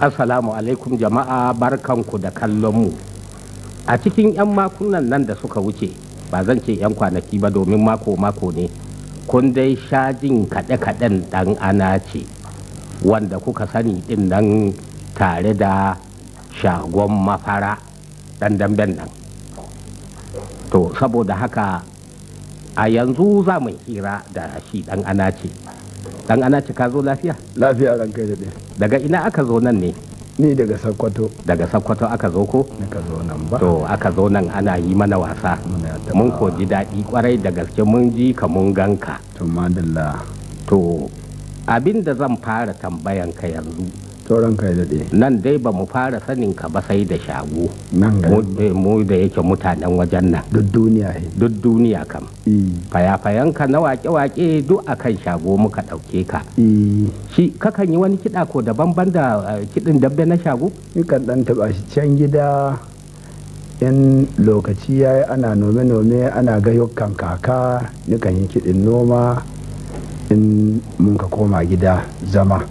Assalamu alaikum jama'a, barkanku da kallon mu. A cikin 'yan makunan nan da suka wuce, ba zan ce 'yan kwanaki ba domin mako ne, kun dai sha jin kaɗe-kaɗen ɗan ana ce wanda kuka sani ɗin nan tare da shagon mafara ɗan damben nan. To saboda haka a yanzu za mu hira da shi ɗan ana ce. Dan ana ci ka zo lafiya? Lafiya ran kai daɗe. Daga ina aka zo nan ne? Ni daga Sokoto. Daga Sokoto aka zo ko? Aka zo nan ba. To aka zo nan ana yi mana wasa. Mun ko ji daɗi kwarai da gaske, mun ji ka mun ganka. To madalla. To abin da zan fara tambayan ka yanzu. To ran kai daɗe. Nan dai ba mu fara sanin ka ba sai da shago. Nan ga. Mu da yake mutanen wajen nan. Duk duniya he. Duk duniya kam. Fayafayanka na wake-wake duk akan shago muka ɗauke ka. Shi kakan yi wani kiɗa ko daban da kiɗin dabbe na shago? Ni kan ɗan taɓa shi can gida in lokaci ya yi ana nome-nome ana gayyukan kaka ni kan yi kiɗin noma in mun ka koma gida zama.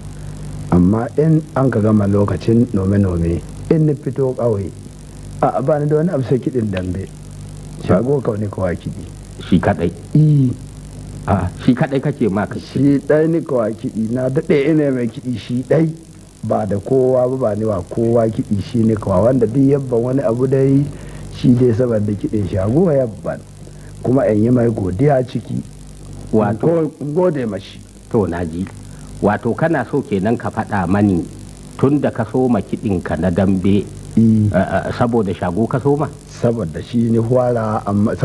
Amma in an ka gama lokacin nome-nome in ni fito ƙauye a ba ni da wani abu sai kiɗin dambe. Shago kawai kowa kiɗi. Shi kaɗai? Shi kaɗai kake ma ka shi ɗai ni kowa kiɗi na daɗe ina mai kiɗi shi ɗai ba da kowa ba ni wa kowa kiɗi shi ne kowa wanda duk yabban wani abu dai shi dai saboda kiɗin shago yabban kuma in yi mai godiya ciki wato gode mashi. To na ji wato kana so kenan ka faɗa mani tun da ka soma kiɗinka na dambe saboda shago ka soma? Saboda shi ne hwara amma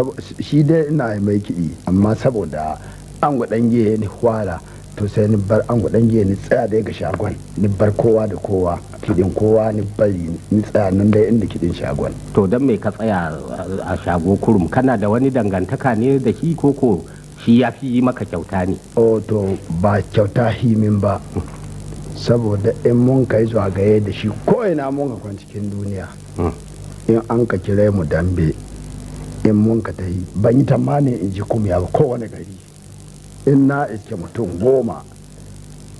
shi dai ina mai kiɗi amma saboda an gwaɗange ni hwara to sai ni bar an gwaɗange ni tsaya da ga shagon ni bar kowa da kowa kiɗin kowa ni bari ni tsaya nan dai inda kiɗin shagon. To don me ka tsaya a shago kurum kana da wani dangantaka ne da shi koko shi ya fi yi maka kyauta ne? Oh to ba kyauta himin ba saboda in mun kai zuwa gaye da shi ko ina mun ka kwan cikin duniya in an ka kira mu dambe in mun ka ta yi ban yi tamani in ji kumya ba kowane gari in na iske mutum 10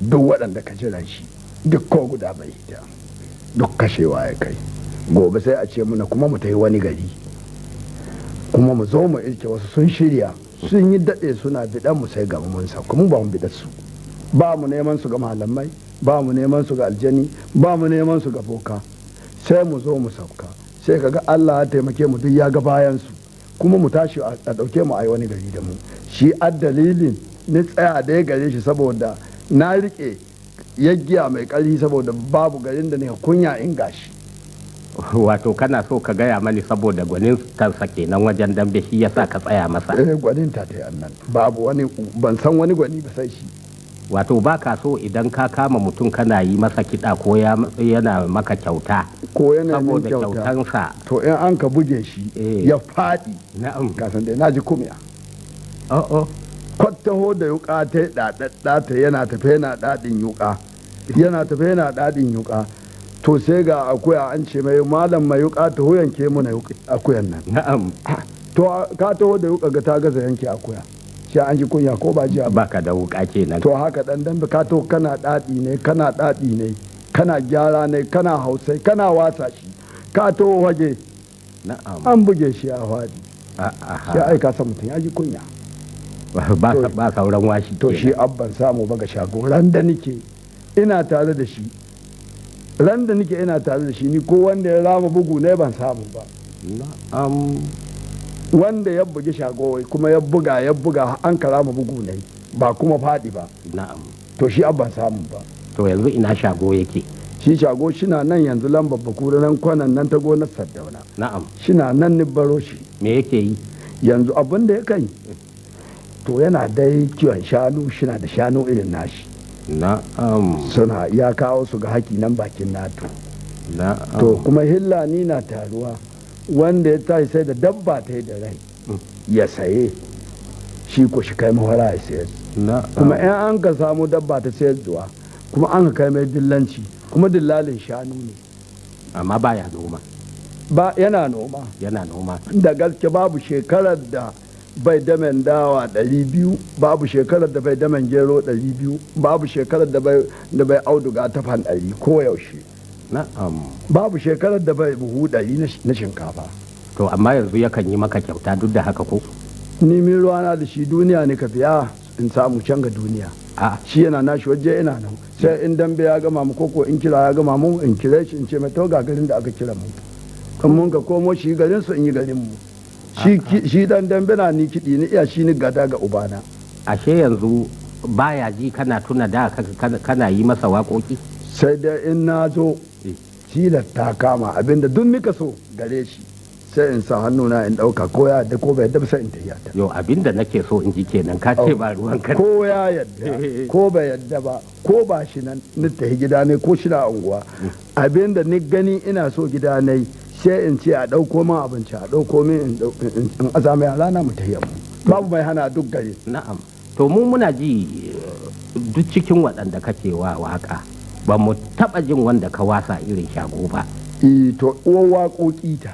duk waɗanda ka jiran shi duk ko guda bai hita duk kashewa ya kai gobe sai a ce muna kuma mu ta yi wani gari kuma mu zo mu iske wasu sun shirya sun yi daɗe suna biɗan mu sai gaba mun sa kuma ba mu biɗa su ba mu neman su ga malamai ba mu neman su ga aljani ba mu neman su ga boka sai mu zo mu sauka sai kaga Allah ya taimake mu duk ya ga bayan su kuma mu tashi a dauke mu ai wani gari da mu shi dalilin ni tsaya da gare shi saboda na rike yaggiya mai ƙarfi saboda babu garin da ne kunya in gashi. Wato kana so ka gaya mani saboda gwanin kansa kenan wajen dambe shi yasa ka tsaya masa? Gwanin ta ta annan babu wani ban san wani gwani ba sai shi. Wato ba ka so idan ka kama mutum kana yi masa kiɗa ko yana maka kyauta ko yana saboda kyautansa to in an ka buge shi ya faɗi kasan dai na ji kumya kwattaho da yuka ta yi ɗaɗaɗɗata yana tafe yana ɗaɗin yuka yana tafe yana ɗaɗin yuka to sai ga akuya an ce mai malam mai yuka ta yanke mana akuyan nan na'am to ka taho da yuka ga ta gaza yanke akuya sai an ji kunya ko ba ji ba ka da wuka kenan to haka dan dambe ka to kana dadi ne kana gyara ne kana hausai kana wasa shi ka to waje na'am an buge shi a fadi sai ai ka san mutum ya ji kunya ba sauran washi to shi abban samu ba ga shago ran da nike ina tare da shi ni ko wanda ya rama bugu ne ban samu ba na'am wanda ya bugi shago kuma ya buga an karama bugu ne ba kuma faɗi ba na'am to shi abban samu ba to yanzu ina shago yake shi shago shina nan yanzu lambar bakura nan kwanan nan ta gonar Sardauna na'am shina nan ni baro shi me yake yi yanzu abin da ya kai to yana dai kiwon shanu shina da shanu irin nashi na'am suna ya kawo su ga haki nan bakin nato na'am to kuma hillani na taruwa wanda ya tashi sai da dabba ta yi da rai ya saye shi ko shi kai mahara ya sayar kuma in an ka samu dabba ta sayar zuwa kuma an ka kai mai dillanci kuma dillalin shanu ne amma baya noma ba yana noma da gaske babu shekarar da bai damen dawa 200 babu shekarar da bai damen gero 200 babu shekarar da bai auduga ta fan 100 ko yaushe na'am. babu shekarar da bai buhu 100 na shinkafa. To amma yanzu yakan yi maka kyauta duk da haka ko? Ni min ruwana da shi duniya ne ka fiya in samu can ga duniya. A Shi yana nashi waje ina nan. Sai in dambe ya gama mu koko in kira ya gama mu in kire shi in ce mai to ga garin da aka kira mu. In mun ka komo shi garin su in yi garin mu. Shi dan dambe na ni kiɗi ni iya shi ni gada ga ubana. ashe yanzu baya ji kana tuna da kana yi masa waƙoƙi? Sai dai in na zo tilas ta kama abinda duk nika so gare shi sai in sa hannuna in ɗauka ko ya yadda ko bai yadda ba sai in tafiya ta. Yau abinda nake so in ji kenan ka ce ba ruwan ka. Ko ya yadda ko bai yadda ba ko ba shi nan ni tafi gida ne ko shi na unguwa abinda ni gani ina so gida ne sai in ce a ɗauko min abinci a ɗauko min in azama yara na mu tafiya mu babu mai hana duk gari. Na'am. To mu muna ji duk cikin waɗanda kake wa waƙa ba mu taɓa jin wanda ka wasa irin Shago ba. To uwar waƙoƙi ta.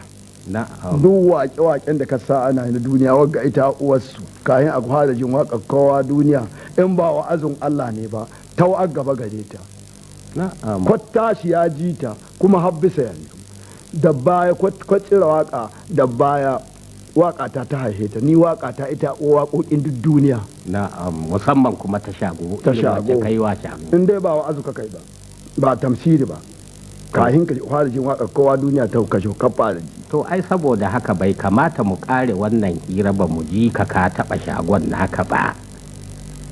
Na'am. Duk waƙe-waƙen da ka sa ana na duniya wagga ita uwarsu kayan a fara jin waƙar kowa duniya in ba wa'azin Allah ne ba ta wa'ar gaba gare ta. Na'am. Kwatta shi ya ji ta kuma har bisa yanzu da baya kwatsira waƙa da baya waƙa ta haife ta ni waƙa ta ita waƙoƙin duk duniya. Na'am. Musamman kuma ta Shago. Ta irin wacce Shago. kai wa Shago. In dai ba wa'azu ka kai ba tamsiri ba kahin ka fara jin waƙar kowa duniya ta kashe ka fara ji. To ai saboda haka bai kamata mu kare wannan hira ba mu ji ka taɓa Shagon naka ba.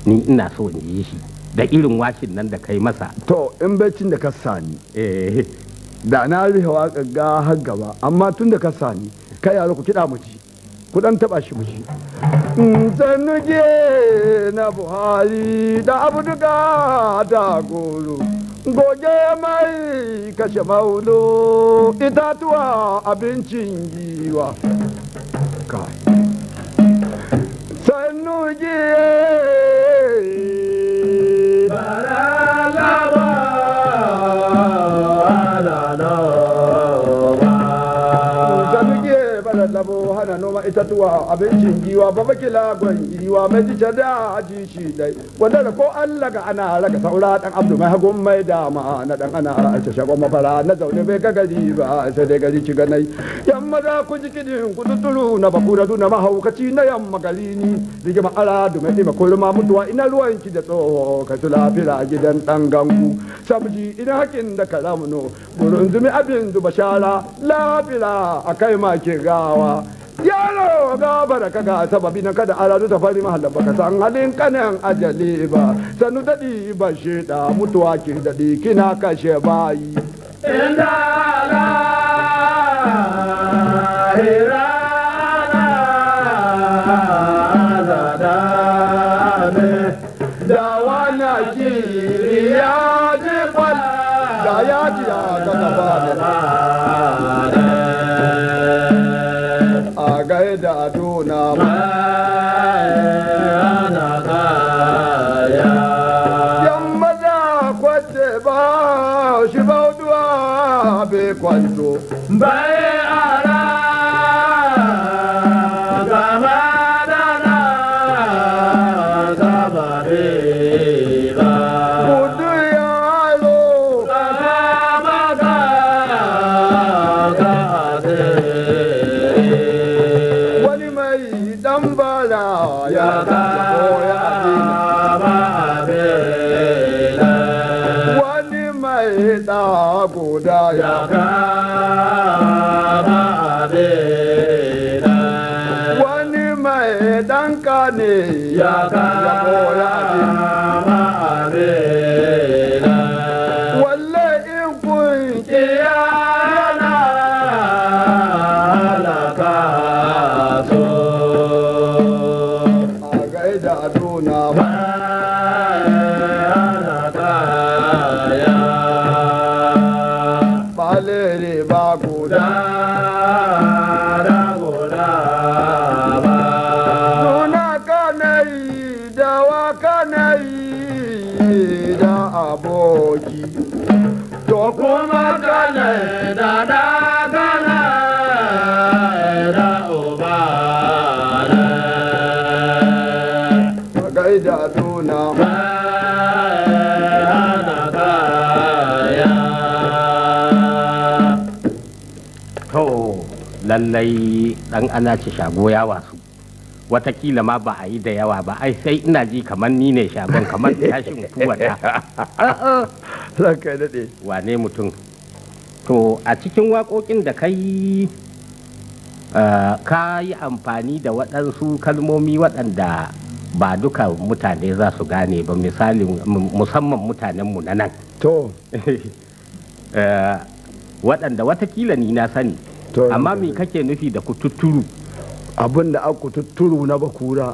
Ni ina so in ji shi da irin washin nan da kai masa. To in baccin da ka sani Eh. da na rufe waƙar ga har gaba amma tun da ka sani kai yaro ku kiɗa mu ji ku ɗan taɓa shi mu ji. Zannuge na Buhari da Abduga da Goro goge mai kashe maulo itatuwa abincin giwa. Zannuge labo hana noma itatuwa abincin giwa ba baki lagon giwa mai jice da aji shi dai wanda da ko Allah ga ana raga saura dan Abdu mai hagun mai dama na dan ana ta shagon mafara na zaune bai ga gari ba sai dai gari ci ganai yamma da ku ji kidin ku tuturu na bakura duna mahaukaci na yamma gari ni rigima ara du mai dima kulma mutuwa ina ruwan ki da tsoho ka tula fira gidan dan gangu sabji ina hakin da karamuno burun zumi abin zuba shara lafira akai ma ke gawa yaro ga baraka ga sababi na kada aradu ta fari mahallan baka san halin kanan ajali ba sanu dadi ba sheda mutuwa ki dadi kina kashe bayi inda la da wana kiri ya ji kwal da ya ji ya ta gaba da aduna yamma da kwace ba shi bauduwa bai kwanto bai ara gama da na gaba ba kudu yaro gama ga ya wani mai da guda ya wani mai danka ne ya koya walle in kun kiyana halaka so da aduna ba balere ba guda ba nuna kanai da wa kanai da aboki to kuma kanai da kanai da uba da tuna ba lallai dan ana ci shago ya wasu, watakila ma ba a yi da yawa ba, ai sai ina ji kamar ni ne shagon, kamar tashin tuwata. Ranka daɗe. Wane mutum? To a cikin waƙoƙin da kai ka yi amfani da waɗansu kalmomi waɗanda ba duka mutane za su gane ba, misali musamman mutanenmu na nan. To. Waɗanda watakila ni na sani, amma me kake nufi da kututturu? Abin da aka kututturu na bakura,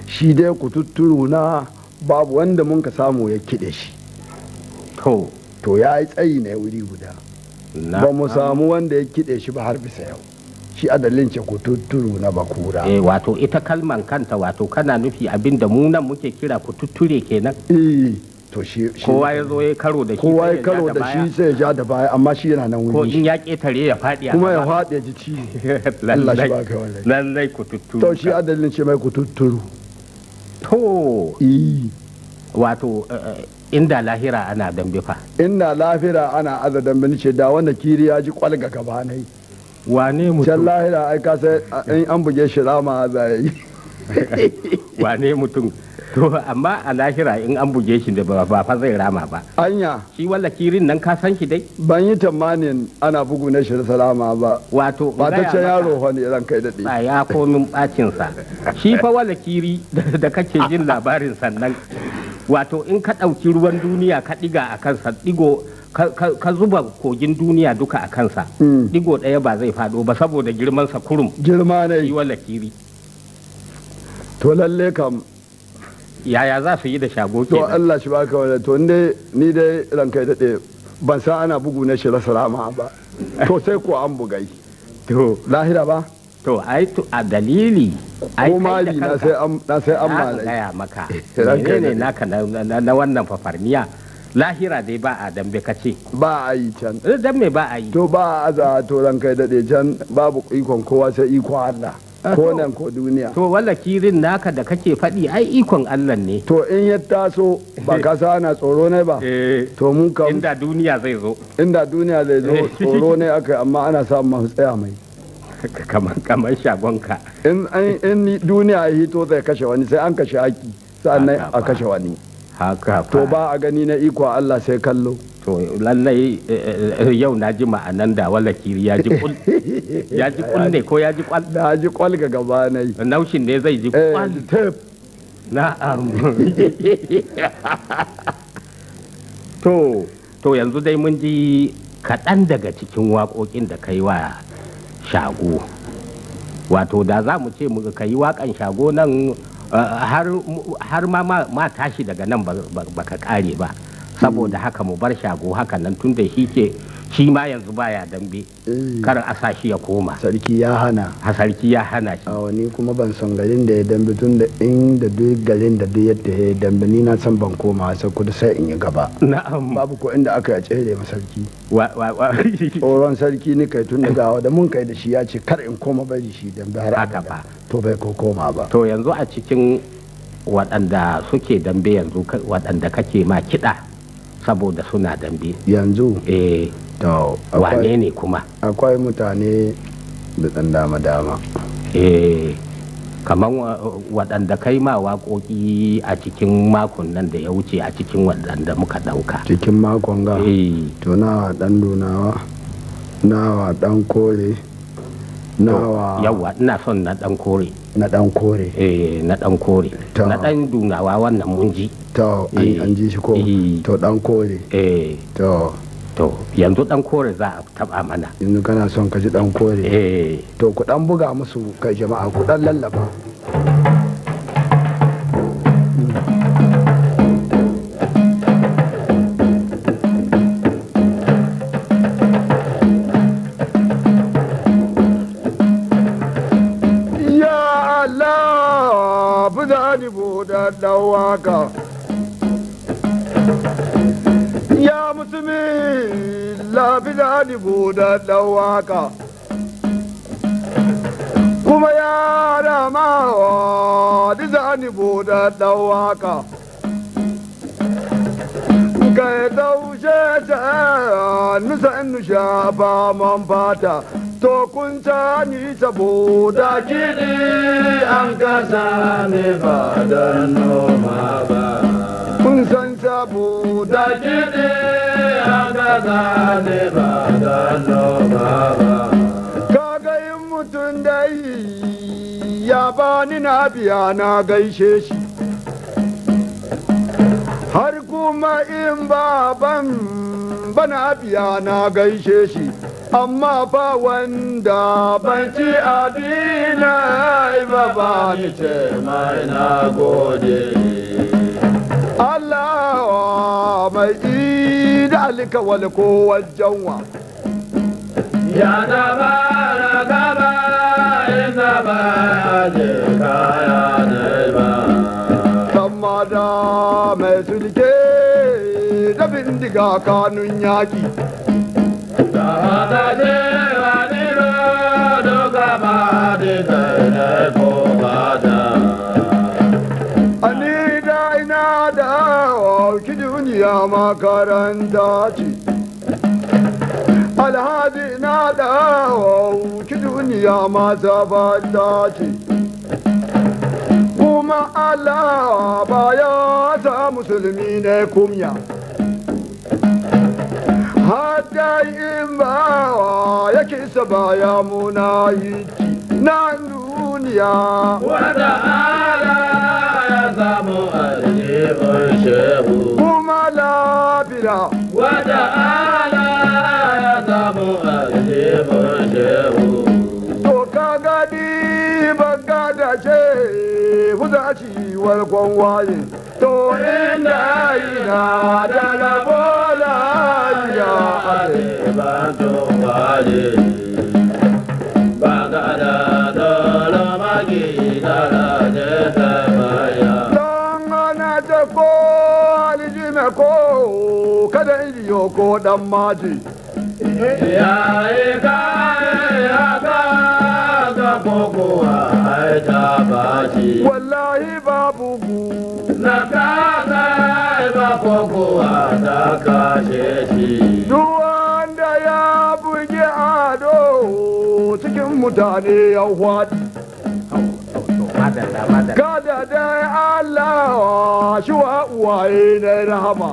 shi dai kututturu na babu wanda mun ka samu ya kiɗe shi. To ya yi tsayi ne wuri guda, ba mu samu wanda ya kiɗe shi ba har bisa yau. Shi adalin ce kututturu na bakura. Wato ita kalman kanta, wato kana nufi abin da mu nan muke kira kututture kenan? To shi kowa ya zo ya karo da shi, kowa ya karo da shi sai ya ja da baya, amma shi yana nan wuri. Ko in ya ketare ya faɗi kuma ya faɗi ya ji ci. Allah shi baka wallahi. Lallai kututturu. To shi adalin ce mai kututturu. To wato inda lahira ana dambe fa. Inda lahira ana aza dambe ni ce da wanda kiri ya ji kwalga gaba nai. Wane mutum? Can lahira ai ka sai in an buge shi rama za yi. Wane mutum? To amma a lahira in an buge shi da ba fa zai rama ba. Anya. Shi walla kirin nan ka san shi dai? Ban yi tamanin ana bugu na shi da salama ba. Wato ba ta ce yaro wani ran kai daɗe. Ba ya komin bacin sa. Shi fa walla kiri da kake jin labarin sannan. Wato in ka ɗauki ruwan duniya ka ɗiga a kansa, ɗigo ka zuba kogin duniya duka a kansa, ɗigo ɗaya ba zai faɗo ba saboda girmansa kurum. Girma ne. Shi walla kiri. To lalle kam. Yaya za su yi da shago to Allah shi baka wala to ni dai ranka daɗe ban san ana bugu na shira salama ba to sai ko an bugai to lahira ba to ai to a dalili ai mali na sai an malai gaya maka menene naka na wannan fafarniya. Lahira dai ba a dambe kace ba a yi can dan me ba a yi to ba a za to ranka daɗe can babu ikon kowa sai iko Allah ko nan ko duniya. To wala kirin naka da kake faɗi ai ikon Allah ne. To in ya taso ba ka sa ana tsoro ne ba. To mun kam inda duniya zai zo. Inda duniya zai zo tsoro ne aka amma ana samun masu tsaya mai. Kamar shagonka. In duniya ya hito zai kashe wani sai an kashe haki sannan a kashe wani. Haka to ba a gani na iko Allah sai kallo. To lallai yau na ji ma'anan da wala kiri ya ji kul. Ya ji kul ne ko ya ji kwal? Da ji kwal ga gaba na yi. Naushin ne zai ji kwal. Na'am. To yanzu dai mun ji kaɗan daga cikin waƙoƙin da kai wa shago. Wato da za mu ce ka yi waƙan shago nan har ma tashi daga nan ba ka ƙare ba. Saboda haka mu bar shago haka nan tun da shi ma yanzu baya dambe kar a sa shi ya koma. Sarki ya hana. Sarki ya hana shi. Wani kuma ban son garin da ya dambe tun da inda duk garin da duk yadda ya dambe ni na san ban koma sai kudu sai in yi gaba. Na'am. Babu ko inda aka ya tsere ma sarki. Tsoron sarki ni kai tun daga da mun kai da shi ya ce kar in koma bari shi dambe har haka ba. To bai ko koma ba. To yanzu a cikin waɗanda suke dambe yanzu waɗanda kake ma kiɗa saboda suna dambe yanzu to wane ne kuma akwai mutane da ɗan dama kamar waɗanda kai ma waƙoƙi a cikin makon nan da ya wuce a cikin waɗanda muka ɗauka cikin makon ga to nawa ɗan dunawa nawa ɗan kore nawa yawa ina son na ɗan kore na ɗan kore na ɗan kore na ɗan dunawa wannan mun ji to an ji shi ko to ɗan kore to yanzu ɗan kore za a taɓa mana yanzu kana son ka ji ɗan kore to ku ɗan buga musu kai jama'a ku ɗan lallaba waka ya mutumi lafi da buɗa ɗan waka kuma ya rama da zani buɗa ɗan waka ka taushe ta nusa in shafa man fata to kun sani saboda kiɗi an kasa ne ba don noma ba. Kun san saboda kiɗi an kasa ne ba don noma ba. Kaga yin mutum dai ya bani na biya na gaishe shi. Har kuma in baban bana biya na gaishe shi. Amma fa wanda ban ci abina ba ba ni ce mai na gode. Allah mai ida alkawal ko wajen wa. Ya da ba na gaba inda ba je kaya ne ba. Amma da mai sulke da bindiga kanun yaki. Ani da ina da ki duniya makaranta ce. Alhaji na da ki duniya mazabata ce. Kuma Allah ba ya sa musulmi ne kumya. Hatta in ba yake saba ya muna yi na duniya. Wata ala ya samu aljihun shehu. Kuma labira. Wata ala ya samu aljihun shehu. To ka gadi baka da ce fuza ciwar kwanwaye. To inda ina da labola ya ade ba to wale. Bagada dolo magi dala jeta maya. Langana ta ko alijime ko kada iliyo ko dan maji. Ya ika ya ga koko ai ta baci. Wallahi babu gu. Na kaga ba koko ta kashe shi. Duk wanda ya buge ado cikin mutane ya hwadi. Kada dai Allah shi wa uwaye na rahama.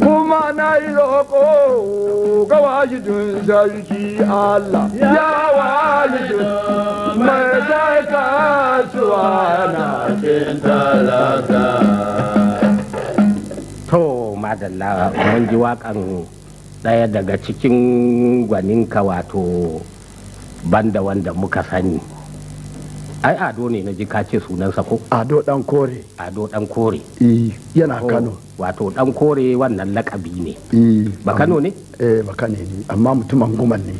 Kuma na yi roƙo ga wajidun sarki Allah. Ya wajidun mai sai kasuwa na cin talaka. To madalla mun ji waƙan ɗaya daga cikin gwaninka wato banda wanda muka sani. Ai Ado ne na ji ka ce sunansa ko? Ado ɗan kore. Ado ɗan kore. Yana Kano. Wato ɗan kore wannan lakabi ne. Ba Kano ne? Ba Kano ne, amma mutumin Gumal ne.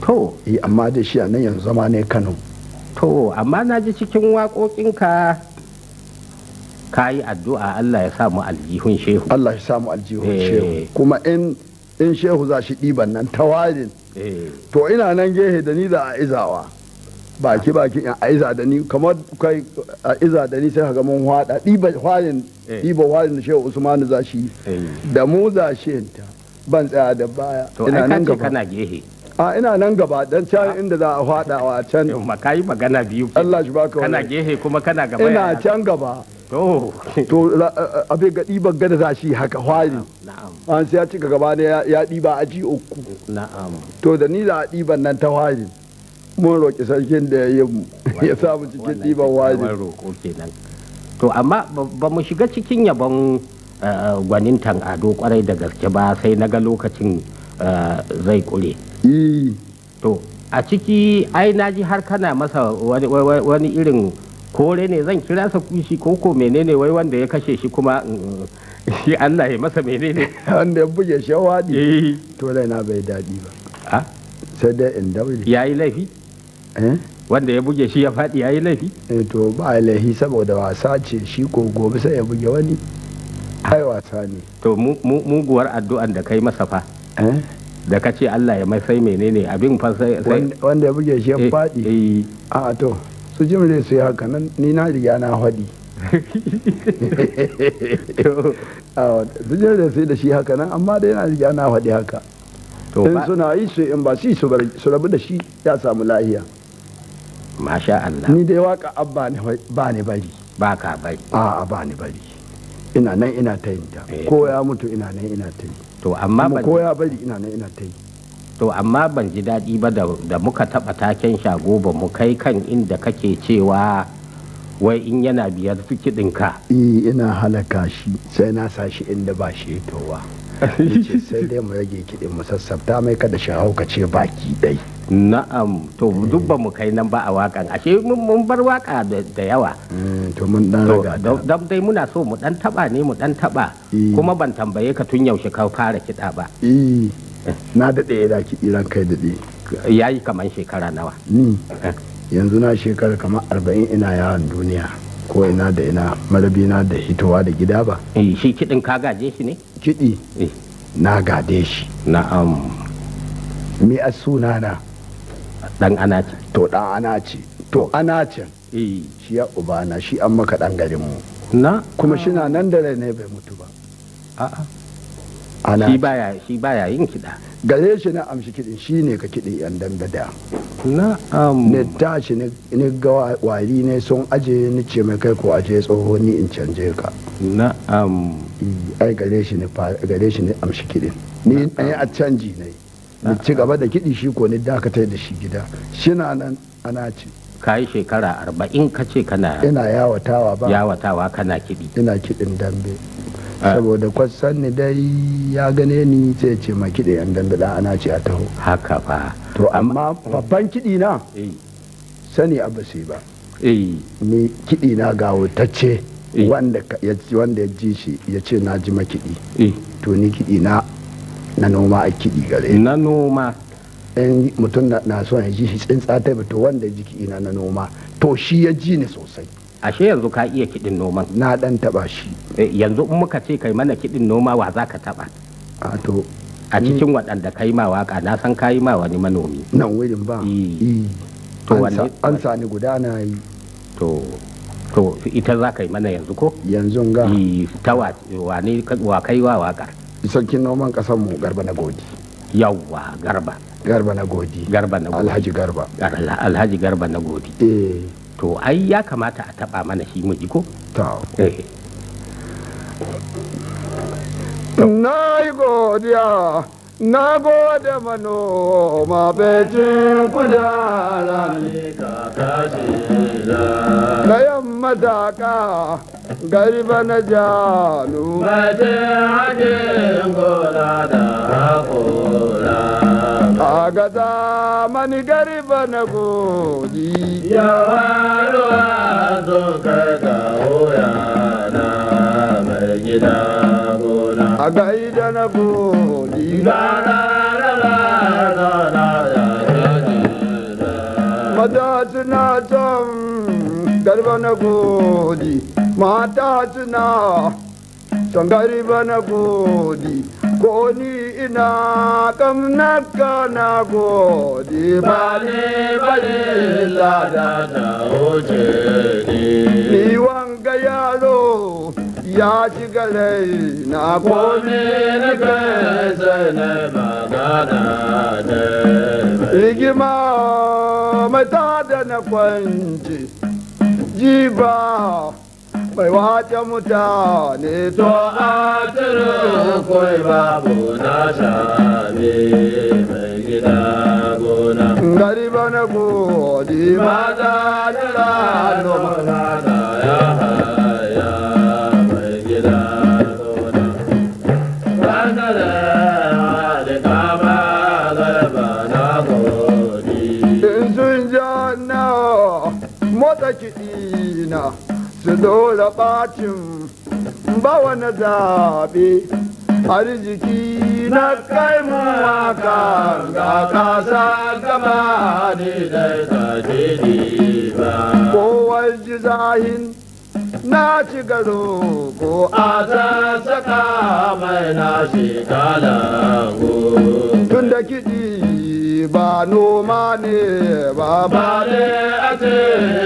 To. Amma da shi a nan yanzu zama ne Kano. To, amma na ji cikin waƙoƙinka ka yi addu'a Allah ya samu aljihun shehu. Allah ya samu aljihun shehu. Kuma in shehu za shi ɗiban nan tawarin. To ina nan gehe da ni da a izawa. Baki in a iza da ni kamar kai a iza da ni sai ka ga mun hwada ɗiba hwarin da shehu Usmanu za shi da mu za shi ta ban tsaya da baya. To ina nan gaba. Kana gehe. Ina nan gaba dan can inda za a hwadawa can. Ma kai magana biyu. Allah shi baka kana gehe kuma kana gaba. Ina can gaba. To abin ga ɗiban gada za shi haka hwari. Na'am. An sai ya cika gaba ne ya ɗiba aji uku. Na'am. To da ni za a ɗiban nan ta hwari. Mun roƙi sarkin da ya samu cikin ɗiban hwari. Wannan roƙo kenan. To amma ba mu shiga cikin yabon gwanintan Ado kwarai da gaske ba sai na ga lokacin zai kure. To a ciki ai naji har kana masa wani irin kore ne zan kira sa kushi ko menene wai wanda ya kashe shi kuma shi Allah ya masa menene wanda ya buge shi wadi to raina bai daɗi ba sai dai in daure yayi laifi wanda ya buge shi ya faɗi yayi laifi to ba laifi saboda wasa ce shi ko gobe sai ya buge wani ai wasa ne to muguwar addu'an da kai masa fa da ka ce Allah ya mai sai menene abin fa sai wanda ya buge shi ya faɗi a to su jimre su yi haka nan ni na riga na faɗi su jimre su yi da shi haka nan amma dai na riga na faɗi haka to in suna yi su in ba su su rabu da shi ya samu lahiya. Masha Allah. Ni dai waka abba ne ba ni bari. Ba ka bari. A'a ba ni bari. Ina nan ina ta yin ta. Ko ya mutu ina nan ina ta yi. To amma ko ya bari ina nan ina ta yi. To amma ban ji daɗi ba da muka taɓa taken shago ba mu kai kan inda kake cewa wai in yana biyar su kiɗinka. Ina halaka shi sai na sa shi inda ba shi towa. Sai dai mu rage kiɗin mu sassafta mai kada shi haukace baki ɗai. Na'am, to duk ba mu kai nan ba a wakan ashe mun bar waka da yawa. To mun dan raga don dai muna so mu dan taba ne mu dan taba kuma ban tambaye ka tun yaushe ka fara kiɗa ba. Na daɗe da kiɗi ran kai daɗe. Yayi kaman shekara nawa? Ni yanzu na shekara kamar 40 ina yawon duniya ko ina da ina marabina da hitowa da gida ba. Shi kiɗin ka gaje shi ne? Kiɗi na gade shi. Na'am. Me a sunana? Dan anace. To dan anace. To anacen shi ya ubana shi an maka dan garin mu. Na kuma shi na nan da rai ne bai mutu ba. A'a. Shi baya yin kiɗa. Gare shi na amshi kiɗin shi ne ka kiɗi yan dambe da. Na'am. Ne tashi ni ga wari ne sun aje ni ce mai kai ko aje tsoho ni in canje ka. Na'am. Ai gare shi ne amshi kiɗin. Ni ai a canji ne. Ni ci gaba da kiɗi shi ko ni dakatar da shi gida. Shi na nan ana ci. Ka yi shekara 40 ka ce kana. Ina yawatawa ba. Yawatawa kana kiɗi. Ina kiɗin dambe. Saboda kwasan ni dai ya gane ni sai ce ma kiɗi yan dambe da ana ce a taho. Haka ba. To amma babban kiɗi na sani abu sai ba. Ni kiɗi na gawotacce wanda ya ji shi ya ce na ji makiɗi. To ni kiɗi na noma a kiɗi gare. Na noma. In mutum na son ya ji shi tsintsa ta to wanda ya ji kiɗi na noma to shi ya ji ni sosai. Ashe yanzu ka iya kiɗin noman. Na ɗan taɓa shi. Yanzu in muka ce kai mana kiɗin noma wa za ka taɓa? To a cikin waɗanda kai ma waka na san kayi ma wani manomi. Nan wurin ba. To an sani guda na yi. To ita za ka yi mana yanzu ko? Yanzu ga. Ta wa kai wa wakar? Sarkin noman ƙasar mu Garba na Godi. Yawwa Garba. Garba na Godi. Garba na Godi. Alhaji Garba. Alhaji Garba na Godi. To ai ya kamata a taba mana shi mu ji ko? Na yi godiya, na gode manoma becin kudara na yamma daga garba na janu becin hajjin gona da hakora a gada mani garba na godi yawa ruwa zo kai ga yana mai gida a gaida na godi mata suna son garba na godi mata suna son garba na godi ko ni ina kamnaka na godi ba ne bale lada ta wuce ni wanga yaro ya ci gare na kome na kai sai na magana da rigima mata da na kwanci jiba mai wace mutane to a turu koi babu na sami mai gida gona gariba na godi mata da rano mata ya haya mai gida gona wanda da kama garba na godi in sun ja na motsa kiɗi na su dole bacin ba wani zaɓe arziki na kai mu waka ga kasa gaba ne da tajiri ba kowar ji zahin na ci garo ko a saka mai na shekalango tun da kiɗi ba noma ne ba ba ne a ce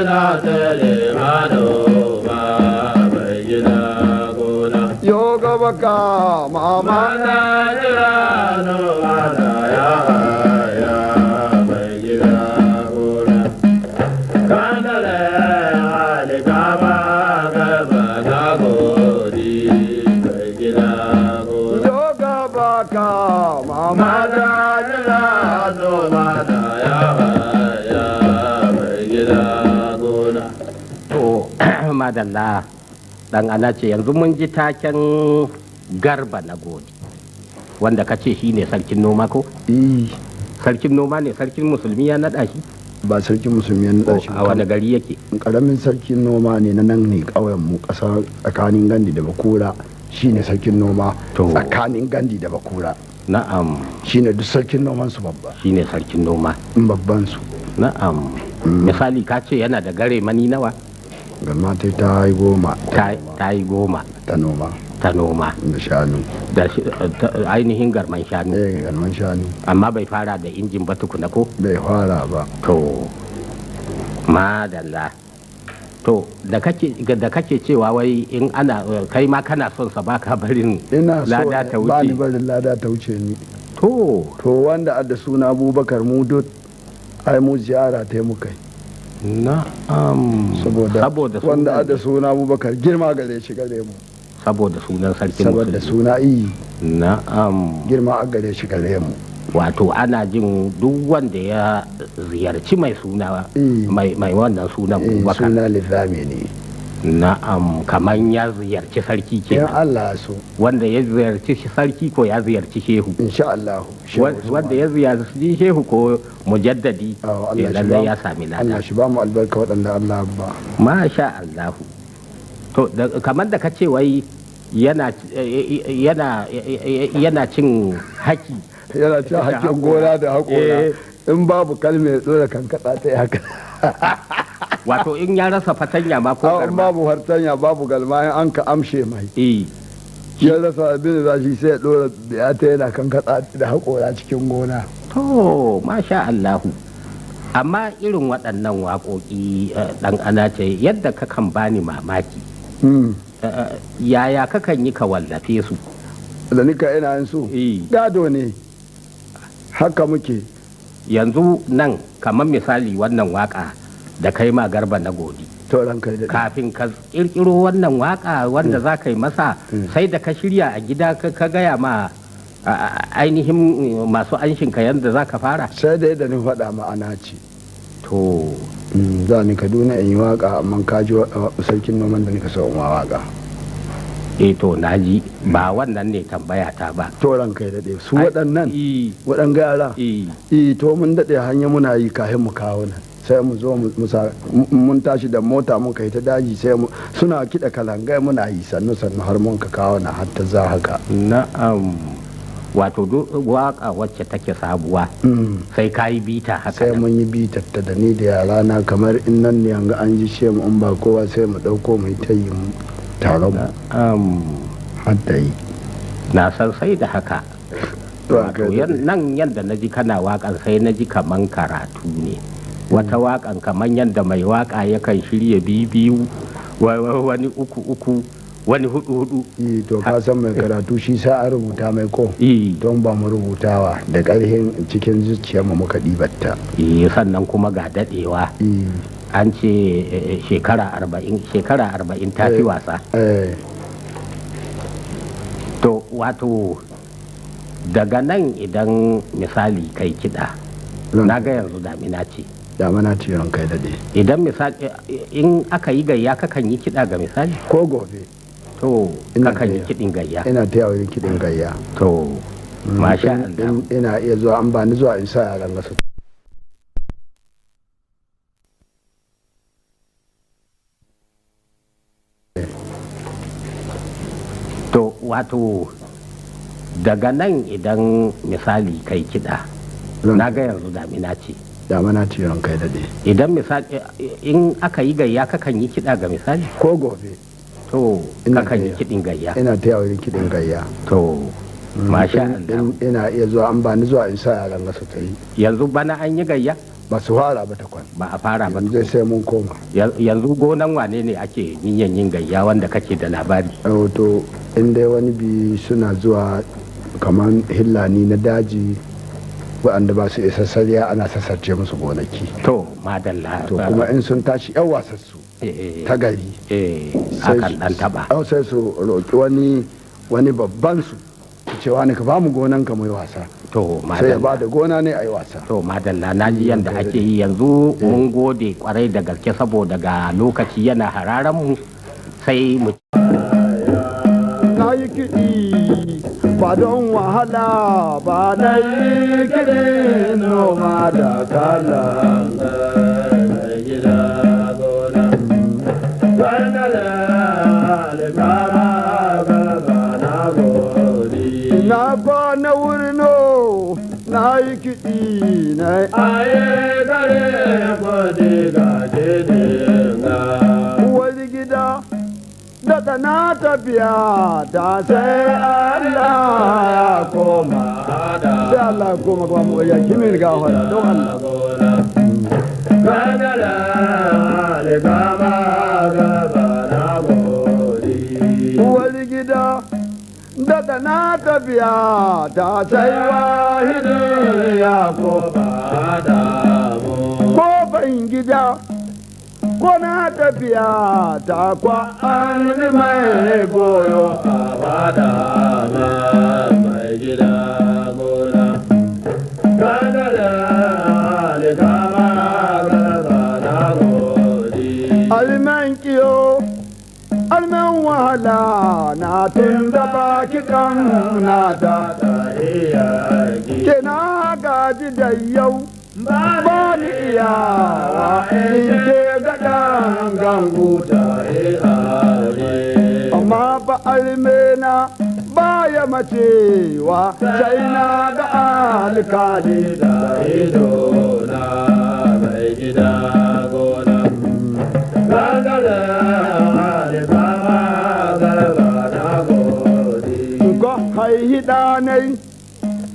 na tare ma noma mai gida gona yo gaba ka mama Mana jira no mana ya ya mai gida gona. Kandale hali kama gaba na godi mai gida gona. yo gaba ka mama Mana jira no mana ya ya mai gida gona. To, madalla dan ana ce yanzu mun ji taken garba na godi wanda ka ce shi ne sarkin noma ko? Sarkin noma ne sarkin musulmi ya naɗa shi? ba sarkin musulmi ya naɗa shi A wani gari yake? karamin sarkin noma ne na nan ne ƙauyen mu ƙasa tsakanin gandi da bakura shine sarkin noma To. tsakanin gandi da bakura Na'am, shine duk sarkin noman su babba shi ne sarkin noma. in babban su Na'am. Misali ka ce yana da gare mani nawa? galma ta yi goma Ta yi 10 ta noma ta noma da shanu da ainihin garman shanu. galman shanu Amma bai fara da injin ba tukuna ko? bai fara ba To, madalla. To, da kake cewa wai in ana kai ma kana son sa baka barin ina so lada ta ba ni wuce. barin lada ta wuce ni To, to wanda adda suna abubakar mu duk ai mu ziyara ta yi muka yi na'am. saboda wanda sunan- adda suna abubakar girma gare shi gare mu saboda sunan sarkin saboda musulmi. suna iyi Na'am. girma a gare shi gare mu Wato ana jin duk wanda ya ziyarci mai suna mai wannan sunan Abubakar. suna lizami ne Na'am, kaman ya ziyarci sarki in kenan. Allah so Wanda ya ziyarci sarki ko ya ziyarci shehu. insha Allah Wanda ya ziyarci shehu ko mujaddadi ya lallai ya sami Allah lada. shi ba mu albarka waɗanda Allah ba Masha Allahu. To, kamar da ka ce wai yana cin haki. yana ci hakkin gona da haƙora in babu kalme ya tsora kan kaɗa ta yi haka Wato in ya rasa fatanya ma ko in garma. babu hartanya babu galma in an ka amshe mai Eh, ya rasa abin da za shi sai ya ɗora ya ta yana kan kaɗa da haƙora cikin gona to, masha Allahu. Amma irin waɗannan waƙoƙi ɗan ana ce yadda kakan bani mamaki. Yaya kakan yi ka wallafe su? da nika ina yin su Eh. gado ne haka muke Yanzu nan kamar misali wannan waƙa da kai ma garba na godi. tauran kai da Kafin ka ƙirƙiro wannan waƙa wanda za ka yi masa sai da ka shirya a gida ka gaya ma ainihin masu anshinka yadda za ka fara. sai da yadda ni faɗa ma'ana ce To, za ni kaduna in yi waka amma ka ji sarkin noman da nika so in wa waka to naji ba wannan ne tambaya ta ba. tauran kai da su waɗannan Eh, waɗanga yara eh. to mun daɗe hanya muna yi kahin mu kawo nan sai mu zo mun tashi da mota mun kai ta daji sai mu suna kiɗa kalangai muna yi sannu sannu har mun ka kawo na har ta za haka Na'am. Wato duk waka wacce take sabuwa sai ka yi bita haka sai nan. mun yi bitatta da ni da yara na kamar in nan ne yanga an ji shi mu in ba kowa sai mu ɗauko mu yi ta yi mu taron mu har da yi Na san sai da haka. Wato nan yadda na ji kana waƙan sai na ji kaman karatu ne. Wata waƙan kaman yadda mai waƙa yakan shirya biyu wani uku wani hudu. to ka san mai karatu shi sa a rubuta mai ko Eh, don ba mu rubutawa da ƙarfin cikin zuciyarmu muka ɗibatta sannan kuma ga daɗewa an ce shekara 40 ta fi wasa. To wato daga nan idan misali kai kiɗa na ga yanzu damina ce. damana ce ran kai daɗe Idan misali in aka yi gayya kakan yi kiɗa ga misali? ko gobe To Ina kakan yi gayya. kiɗin gayya. ina ta yawon kiɗin gayya To masha Allah. ina iya zuwa an ba ni zuwa in sa yaran gasu To wato daga nan idan misali kai kiɗa na ga yanzu damina ce. damana ce ran kai daɗe Idan misali in aka yi gayya kakan yi kiɗa ga misali? ko gobe To Ina kakan yi gayya. kiɗin gayya. ina ta yawon kiɗin gayya To masha Allah. ina iya zuwa an ba ni zuwa in sa yaran gasu ta yi Yanzu bana an yi gayya ba su fara ba ta kwan ba a fara ba. yanzu sai mun koma Yanzu gonan wane ne ake niyan yin gayya wanda kake da labari? to in dai wani bi suna zuwa kamar hillani na daji waɗanda ba su isa sariya ana sassarce musu gonaki to madalla to kuma in sun tashi yan wasassu ta gari akan dan taba sai su roƙi wani babban su cewa ne ka ba mu gonan ka mai wasa to sai ya ba da gona ne a yi wasa to madalla na ji yadda ake yi yanzu mun gode kwarai da gaske saboda ga lokaci yana hararan mu sai mu na yi kiɗi ba don wahala ba na yi kiɗi noma da kala gida gona wanda da alkama gaba na gori na kwana wurno na yi kiɗi na aye gare kodi gaje dinga wani gida daga na tafiya ta sai Allah ya koma da sai Allah ya koma kuma mu ya kimin gafara don Allah gona wanda da alkama gaba na gori wani gida daga na tafiya ta sai wahidi ya koma kofan gida ko na tafiya ta kwa an mai goyo a bada mai gida gona kada da alikama gaba na godi alman kiyo alman wahala na tun da baki kan na ta ke na gaji da yau ba ni iyawa in ke gaɗan ganguta amma ba almena ba ya macewa sai na ga alkali da ido na mai gida gona kada da alikama gaba na godi ko haihi ɗanai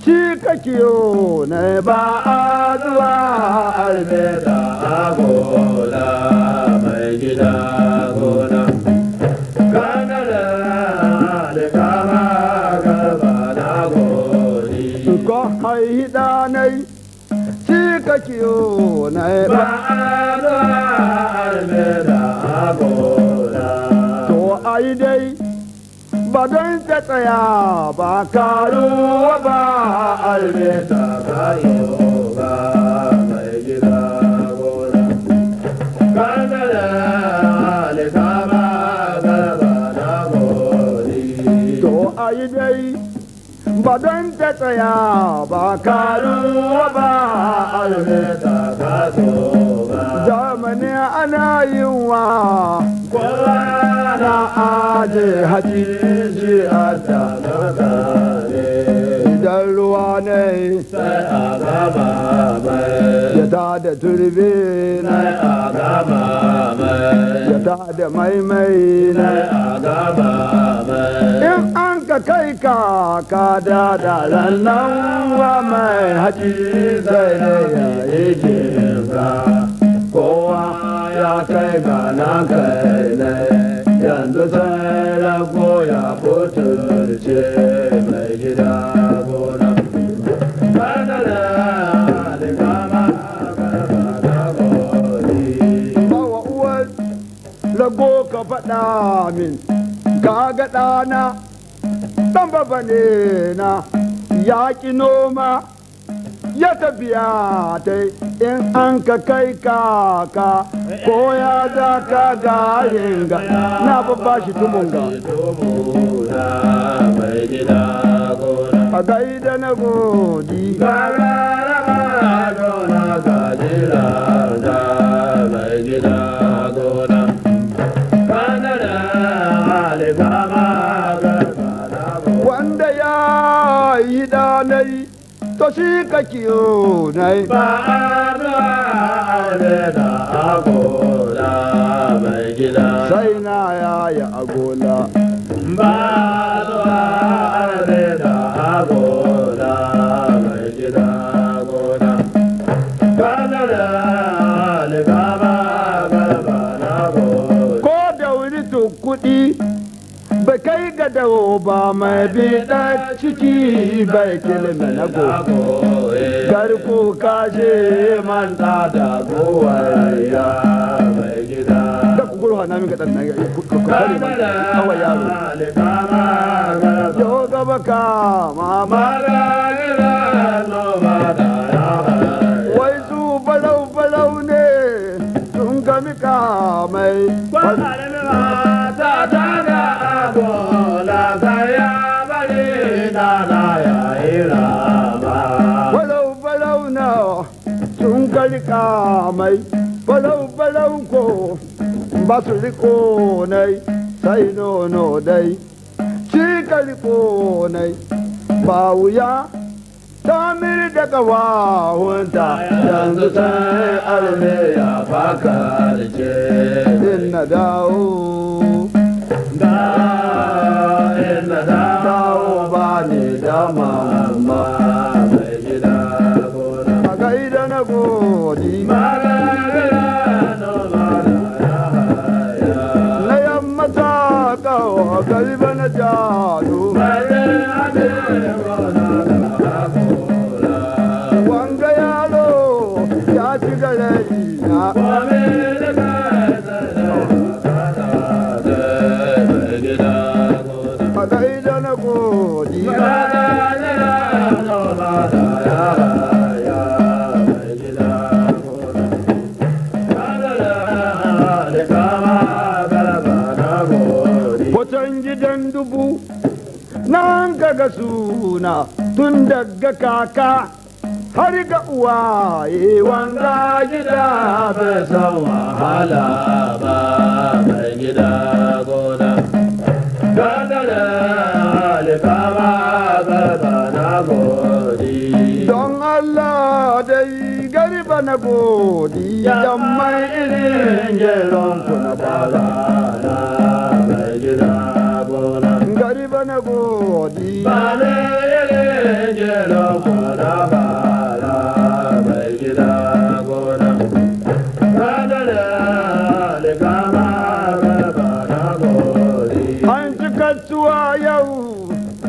shi ka kiyo na ba a zuwa da agola mai gida gona kana da alikama gaba na godi ko haihi ɗanai shi ka kiyo na ba ba a zuwa da agola to ai dai ba don ta tsaya ba karuwa ba albeta kayo ba mai gida gona kana da alikama gaba na godi to ai dai ba don ta tsaya ba karuwa ba albeta kaso ba zamani ana yin wa kowa na aje haji shi a talakare idan ruwa ne sai a gama mai ya ta da turbe na sai a gama mai ya ta da maimai na sai a gama mai in an ka kai ka da rannan wa mai haji zai ne ya yi jinka kowa ya kai ga na kai ne yanzu sai rago ya butulce mai gida gona kana da alikama gaba na godi bawa uwar rago ka faɗa min ka ga ɗana ɗan baba ne na yaƙi noma ya tafiya ta in an ka kai kaka ko ya za ka ga ga na babba shi tumunga mai gida gona a gaida na godi mai gida gona wanda ya yi ɗanai to shi ka kiyo nai ba da agola mai gida sai na yaya agola ba da agola mai gida gona kana da alikama gaba na gona ko da wuri to kuɗi bai kai ga da yau ba mai biɗa ciki bai kilme na go garku kashe manta da gowaya mai gida da ku gurwa na min kaɗan na ku kare kawai yaro yau gaba ka mama wai su balau ne sun gami kamai balau na sun gami kamai balau ko ba su riko nai sai nono dai cika riko nai ba wuya ta miri daga wawunta yanzu sai arme ya baka rike in na dawo dawo ba ne da mama mai gida gona a gaida na godi na yamma ta kawo gariba na jado wanga yaro ya ci galari na a gaida na godi Hoton gidan dubu nan kaga suna tun daga kaka har ga uwaye wanga gida bai san wahala ba mai gida gona gadara alifama garba na godi don Allah dai garba na godi don mai irin geron kuna bala mai gida gona garba na godi ba ne irin geron kuna bala mai gida gona gadara alifama garba na godi an ci kasuwa yau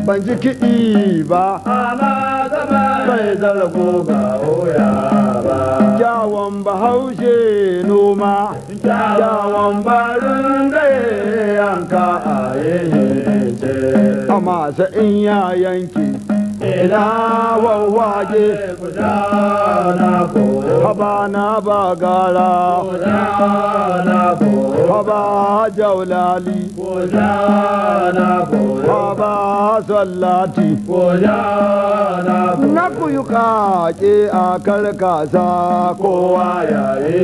ban ji kiɗi ba amma zama bai zargo ga oya ba kyawun bahaushe noma kyawun barin da yanka a yayyance amma sa in ya yanki ina wawage gudana ko haba na ba gara gudana ko haba jaulali gudana ko haba sallati gudana ko na kuyu kake a karkasa kowa ya yi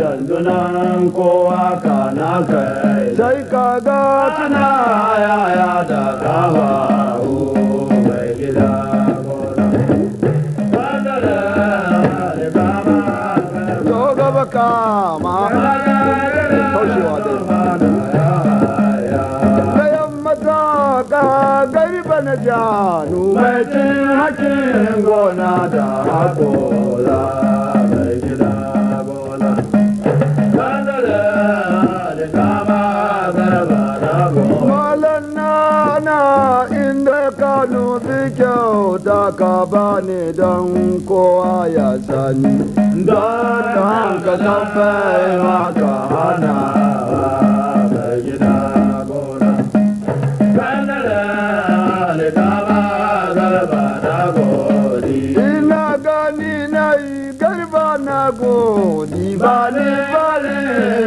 yanzu nan kowa kana kai sai kaga tuna yaya da kafa mai gida zo gaba kama haushewa dai da yamma ta ka garba na janu mai cin hakin gona da hakola mai gida gona malan na inda kanu bi kyauta ka bani don kowa ya sani don hanka san bai maka hana mai gida gona ina gani na yi garba na godi ba ni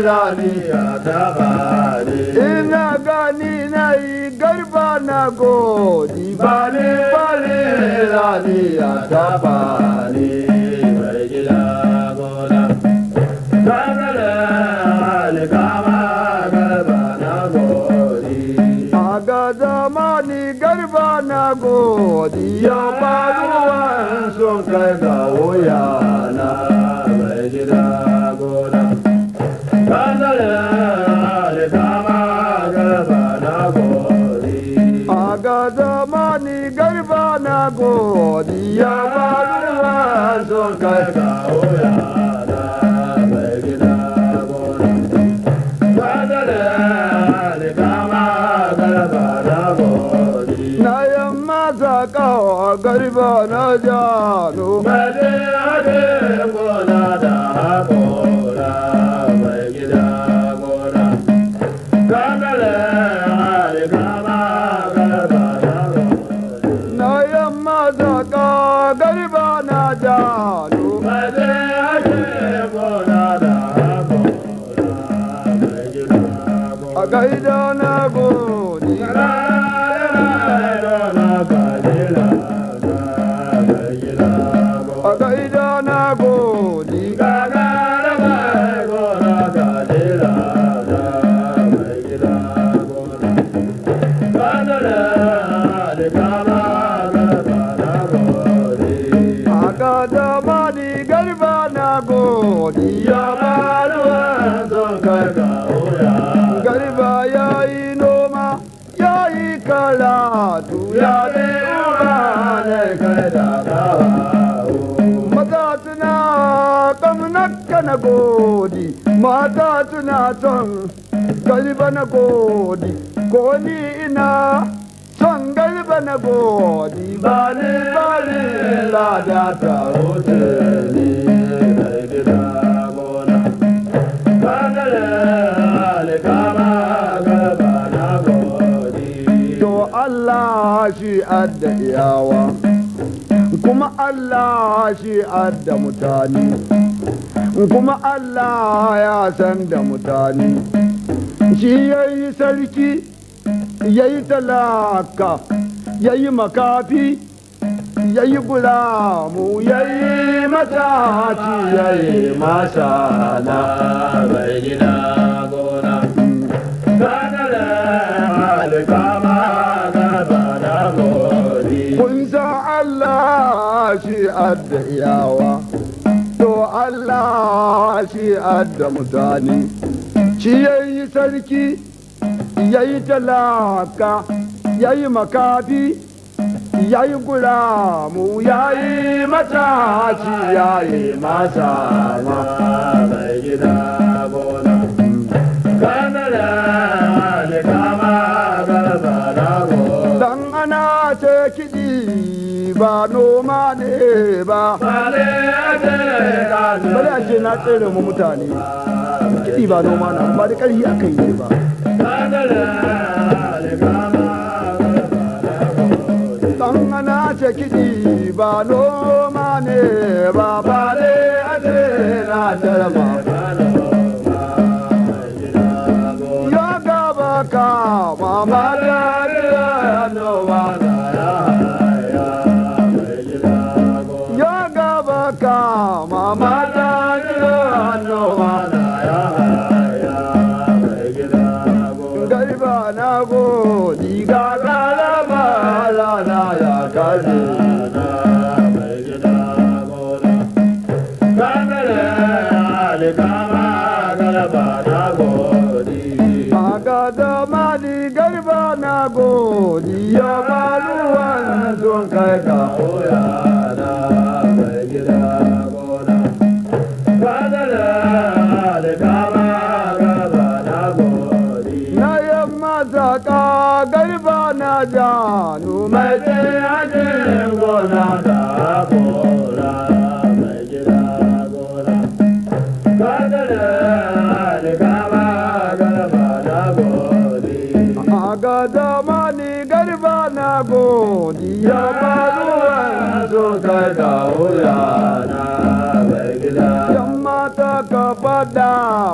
rani ya tabari ina gani na yi garba na godi ba ni rani ya tabari mai gida gona aga zamani garba na godi ya faruwan sun kai ga wuya na mai gida gona aga zamani garba na godi ya faruwan sun kai ga wuya na mai gida gona garba na jano Maje ade gona da gora mai gida gona. Gangare hali kama garba na gora. na yamma zaka garba na jano Maje ade gona da gora mai gida gona. a gaida na godi a gaida na godi a gada mani garba na godi garba ya yi noma ya yi karatu ya maza suna kamnaka na godi mata suna son garba na godi ko ni ina son garba na godi ba ni lada ta wuce ni to Allah shi adda iyawa kuma Allah shi adda mutane kuma Allah ya san da mutane shi yayi sarki yayi talaka yayi makafi yayi gulamu yayi mataci yayi masana bai gida gona. Kanare hali kama garba na gori. kun san Allah shi adda iyawa to Allah shi adda mutane shi yayi sarki yayi talaka yayi makafi yayi gulamu yayi mataci yayi masana Bai gida gona. Kanare hali kama garba na gori. dan ana ce kiɗi ba noma ne ba Bale ade kanare. bari a ce na tsere mu mutane kiɗi ba noma na ba da ƙarfi aka yi ba Kanare hali kama garba na gori. dan ana ce kiɗi ba noma ne ba ba ne a ce na tsere ma ya gaba ka mama da noma ya gaba ka mama da noma garba na godi ga garaba lana ya kaji aga da mani garba na godi ya baluwan sun kai ka na yamma zaka garba na janu mai Ajin gona da gora mai gida gona. Kadare hali kama garba na gori. aga da mani garba na godi ya baluwan sun kai ka Yana mai gida. yamma ta ka fada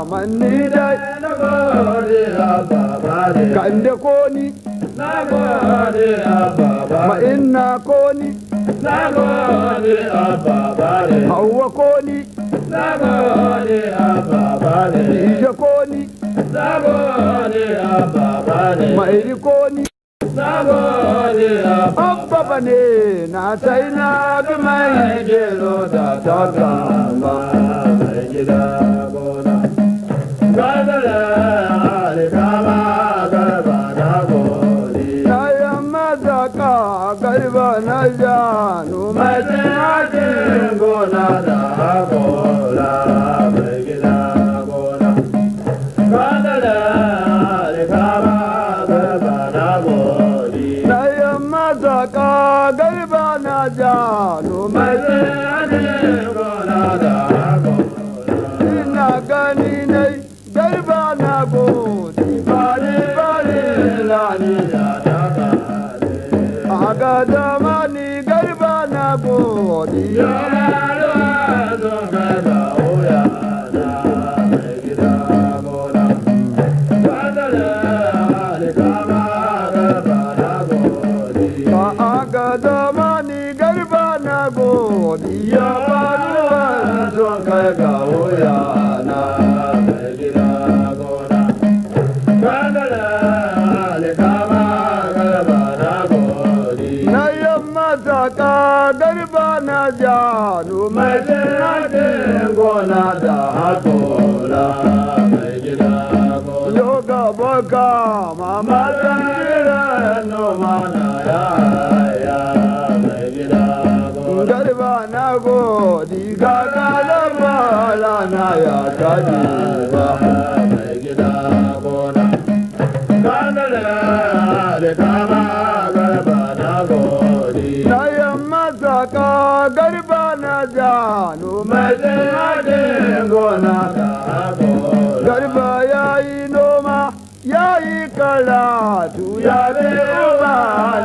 manni dai Na gode a baba ne. kande koni Na gode a baba ma ne. inna koni Na gode a baba ne. hawa koni Na gode a baba ne. ije koni Na gode a baba ne. ma iri koni Na gode a abba bane na sai na bi mai jelo da ta gamba mai gida gona. Kadare hali kama garba na gori. na yamma zaka garba na janu mai Ajin gona da gora mai gida gona. Kadare hali kama garba na gori. na yamma zaka garba na a ga zamani garba na godiya a ga zamani garba na godiya ba ruwan son kai ga wuya na mai gida gona na yamma saka garba na janu mai sinadin gona da hakola mai gida gona yau gaba kama matan jiran noma na yaya mai gida gona garba na godi ga kalama rana ya kaji ba mai gida gona na yamma saka garba na janu mai sinadin gona garba ya yi noma ya yi karatu ya ba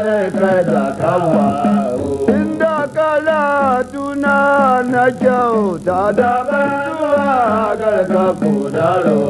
ne kai da kawa inda karatu na kyauta da bantuwa garka kudaro